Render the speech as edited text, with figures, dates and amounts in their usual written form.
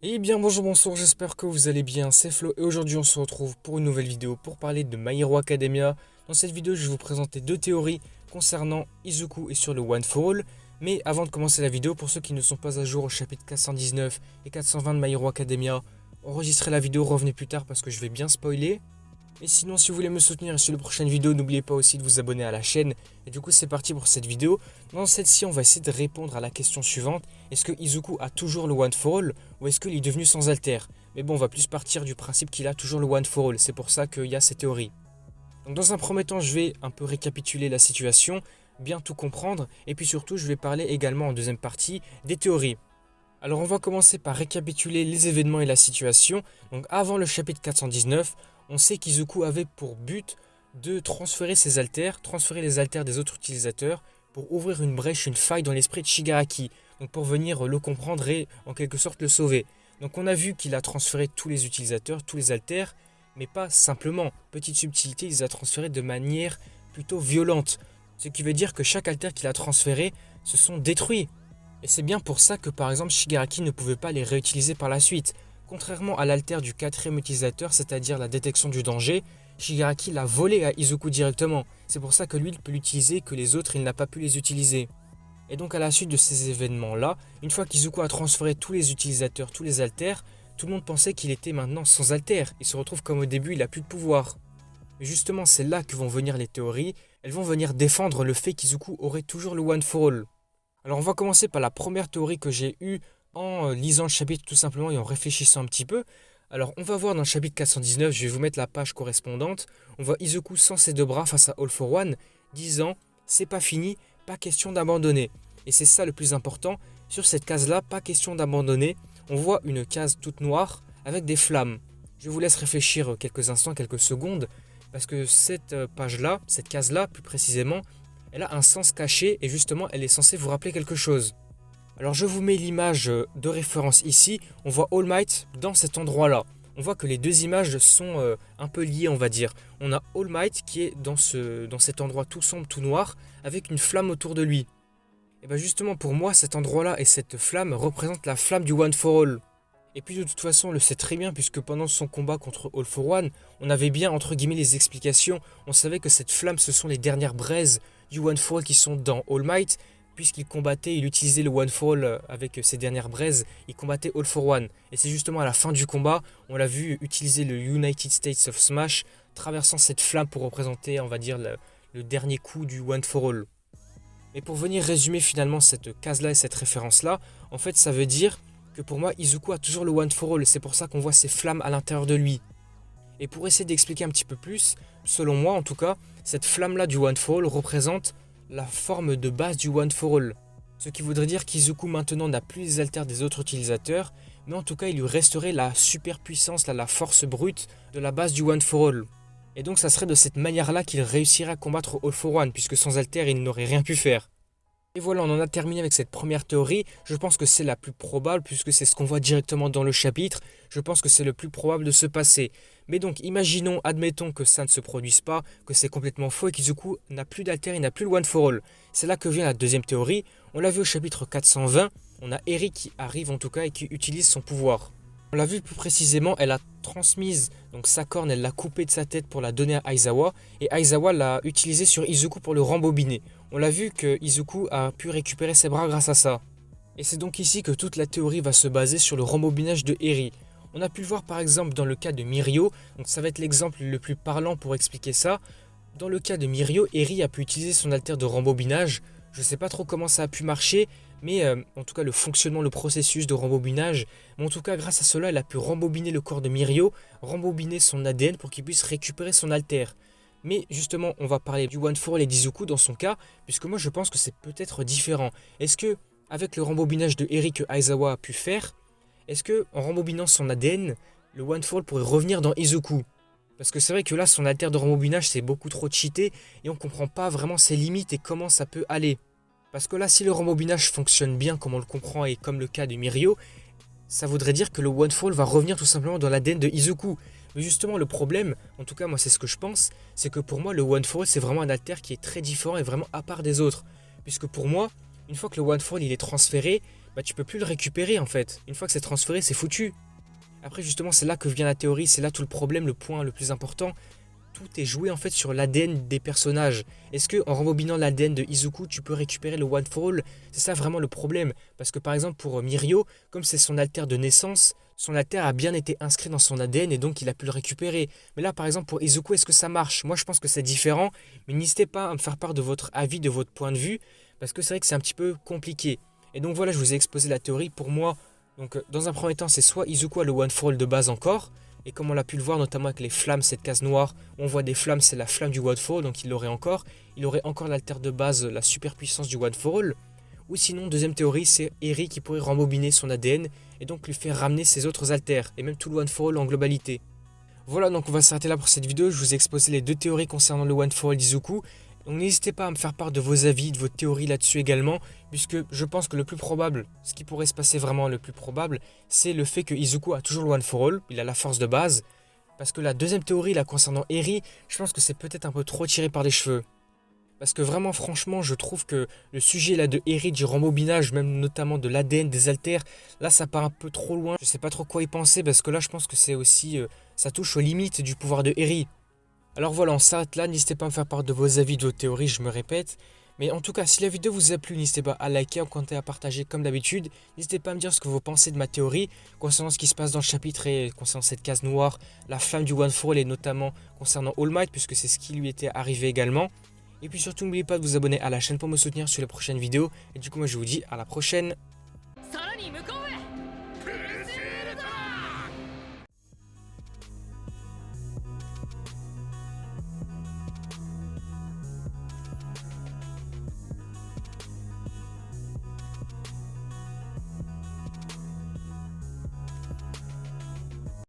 Eh bien bonjour, bonsoir, j'espère que vous allez bien, c'est Flo et aujourd'hui on se retrouve pour une nouvelle vidéo pour parler de My Hero Academia. Dans cette vidéo je vais vous présenter deux théories concernant Izuku et sur le One for All. Mais avant de commencer la vidéo, pour ceux qui ne sont pas à jour au chapitre 419 et 420 de My Hero Academia, enregistrez la vidéo, revenez plus tard parce que je vais bien spoiler. Et sinon, si vous voulez me soutenir sur les prochaines vidéos, n'oubliez pas aussi de vous abonner à la chaîne. Et du coup, c'est parti pour cette vidéo. Dans celle-ci, on va essayer de répondre à la question suivante. Est-ce que Izuku a toujours le One for All ou est-ce qu'il est devenu sans alter? Mais bon, on va plus partir du principe qu'il a toujours le One for All. C'est pour ça qu'il y a ces théories. Donc dans un premier temps, je vais un peu récapituler la situation, bien tout comprendre. Et puis surtout, je vais parler également en deuxième partie des théories. Alors on va commencer par récapituler les événements et la situation. Donc avant le chapitre 419, on sait qu'Izuku avait pour but de transférer ses alters, transférer les alters des autres utilisateurs pour ouvrir une brèche, une faille dans l'esprit de Shigaraki. Donc pour venir le comprendre et en quelque sorte le sauver. Donc on a vu qu'il a transféré tous les utilisateurs, tous les alters, mais pas simplement. Petite subtilité, il les a transférés de manière plutôt violente. Ce qui veut dire que chaque alter qu'il a transféré se sont détruits. Et c'est bien pour ça que par exemple Shigaraki ne pouvait pas les réutiliser par la suite. Contrairement à l'alter du quatrième utilisateur, c'est-à-dire la détection du danger, Shigaraki l'a volé à Izuku directement. C'est pour ça que lui il peut l'utiliser, que les autres il n'a pas pu les utiliser. Et donc à la suite de ces événements-là, une fois qu'Izuku a transféré tous les utilisateurs, tous les alters, tout le monde pensait qu'il était maintenant sans alter. Il se retrouve comme au début, il n'a plus de pouvoir. Mais justement c'est là que vont venir les théories. Elles vont venir défendre le fait qu'Izuku aurait toujours le One for All. Alors on va commencer par la première théorie que j'ai eue en lisant le chapitre tout simplement et en réfléchissant un petit peu. Alors on va voir dans le chapitre 419, je vais vous mettre la page correspondante, on voit Izuku sans ses deux bras face à All for One, disant « c'est pas fini, pas question d'abandonner ». Et c'est ça le plus important, sur cette case-là, pas question d'abandonner, on voit une case toute noire avec des flammes. Je vous laisse réfléchir quelques instants, quelques secondes, parce que cette page-là, cette case-là plus précisément, elle a un sens caché et justement elle est censée vous rappeler quelque chose. Alors je vous mets l'image de référence ici, on voit All Might dans cet endroit là. On voit que les deux images sont un peu liées on va dire. On a All Might qui est dans cet endroit tout sombre, tout noir, avec une flamme autour de lui. Et bien justement pour moi cet endroit là et cette flamme représentent la flamme du One for All. Et puis de toute façon on le sait très bien puisque pendant son combat contre All for One, on avait bien entre guillemets les explications, on savait que cette flamme ce sont les dernières braises du One for All qui sont dans All Might, puisqu'il combattait, il utilisait le One for All avec ses dernières braises, il combattait All for One. Et c'est justement à la fin du combat, on l'a vu utiliser le United States of Smash, traversant cette flamme pour représenter, on va dire, le dernier coup du One for All. Et pour venir résumer finalement cette case-là et cette référence-là, en fait ça veut dire que pour moi Izuku a toujours le One for All, et c'est pour ça qu'on voit ces flammes à l'intérieur de lui. Et pour essayer d'expliquer un petit peu plus, selon moi en tout cas, cette flamme-là du One for All représente la forme de base du One for All. Ce qui voudrait dire qu'Izuku maintenant n'a plus les alters des autres utilisateurs, mais en tout cas il lui resterait la superpuissance, la force brute de la base du One for All. Et donc ça serait de cette manière-là qu'il réussirait à combattre All for One, puisque sans alter il n'aurait rien pu faire. Et voilà, on en a terminé avec cette première théorie. Je pense que c'est la plus probable puisque c'est ce qu'on voit directement dans le chapitre. Je pense que c'est le plus probable de se passer. Mais donc, imaginons, admettons que ça ne se produise pas, que c'est complètement faux et qu'Izuku n'a plus d'alter, il n'a plus le One for All. C'est là que vient la deuxième théorie. On l'a vu au chapitre 420. On a Eri qui arrive en tout cas et qui utilise son pouvoir. On l'a vu plus précisément, elle a transmise donc sa corne, elle l'a coupée de sa tête pour la donner à Aizawa, et Aizawa l'a utilisée sur Izuku pour le rembobiner. On l'a vu que Izuku a pu récupérer ses bras grâce à ça. Et c'est donc ici que toute la théorie va se baser sur le rembobinage de Eri. On a pu le voir par exemple dans le cas de Mirio, donc ça va être l'exemple le plus parlant pour expliquer ça. Dans le cas de Mirio, Eri a pu utiliser son alter de rembobinage. Je ne sais pas trop comment ça a pu marcher, mais en tout cas le fonctionnement, le processus de rembobinage, mais en tout cas grâce à cela elle a pu rembobiner le corps de Mirio, rembobiner son ADN pour qu'il puisse récupérer son alter. Mais justement on va parler du One for All et d'Izuku dans son cas, puisque moi je pense que c'est peut-être différent. Est-ce que avec le rembobinage de Eri que Aizawa a pu faire, est-ce que en rembobinant son ADN, le One for All pourrait revenir dans Izuku? Parce que c'est vrai que là son alter de rembobinage c'est beaucoup trop cheaté et on comprend pas vraiment ses limites et comment ça peut aller. Parce que là, si le rembobinage fonctionne bien comme on le comprend et comme le cas de Mirio, ça voudrait dire que le One for All va revenir tout simplement dans l'ADN de Izuku. Mais justement, le problème, en tout cas moi c'est ce que je pense, c'est que pour moi le One for All c'est vraiment un alter qui est très différent et vraiment à part des autres. Puisque pour moi, une fois que le One for All il est transféré, bah tu peux plus le récupérer en fait. Une fois que c'est transféré, c'est foutu. Après justement, c'est là que vient la théorie, c'est là tout le problème, le point le plus important. Tout est joué en fait sur l'ADN des personnages. Est-ce que en rembobinant l'ADN de Izuku, tu peux récupérer le One for All? C'est ça vraiment le problème. Parce que par exemple pour Mirio, comme c'est son alter de naissance, son alter a bien été inscrit dans son ADN et donc il a pu le récupérer. Mais là par exemple pour Izuku, est-ce que ça marche? Moi je pense que c'est différent, mais n'hésitez pas à me faire part de votre avis, de votre point de vue, parce que c'est vrai que c'est un petit peu compliqué. Et donc voilà, je vous ai exposé la théorie. Pour moi, donc dans un premier temps, c'est soit Izuku a le One for All de base encore, et comme on l'a pu le voir notamment avec les flammes, cette case noire, on voit des flammes, c'est la flamme du One for All, donc il l'aurait encore. Il aurait encore l'alter de base, la super puissance du One for All. Ou sinon, deuxième théorie, c'est Eri qui pourrait rembobiner son ADN et donc lui faire ramener ses autres alters, et même tout le One for All en globalité. Voilà, donc on va s'arrêter là pour cette vidéo. Je vous ai exposé les deux théories concernant le One for All d'Izuku. Donc n'hésitez pas à me faire part de vos avis, de vos théories là-dessus également, puisque je pense que le plus probable, ce qui pourrait se passer vraiment le plus probable, c'est le fait que Izuku a toujours le One for All, il a la force de base, parce que la deuxième théorie là concernant Eri, je pense que c'est peut-être un peu trop tiré par les cheveux. Parce que vraiment franchement je trouve que le sujet là de Eri, du rembobinage, même notamment de l'ADN, des alters, là ça part un peu trop loin, je sais pas trop quoi y penser, parce que là je pense que c'est aussi, ça touche aux limites du pouvoir de Eri. Alors voilà, on s'arrête là, n'hésitez pas à me faire part de vos avis, de vos théories, je me répète. Mais en tout cas, si la vidéo vous a plu, n'hésitez pas à liker, à commenter, à partager comme d'habitude. N'hésitez pas à me dire ce que vous pensez de ma théorie concernant ce qui se passe dans le chapitre et concernant cette case noire, la flamme du One for All et notamment concernant All Might, puisque c'est ce qui lui était arrivé également. Et puis surtout, n'oubliez pas de vous abonner à la chaîne pour me soutenir sur les prochaines vidéos. Et du coup, moi je vous dis à la prochaine.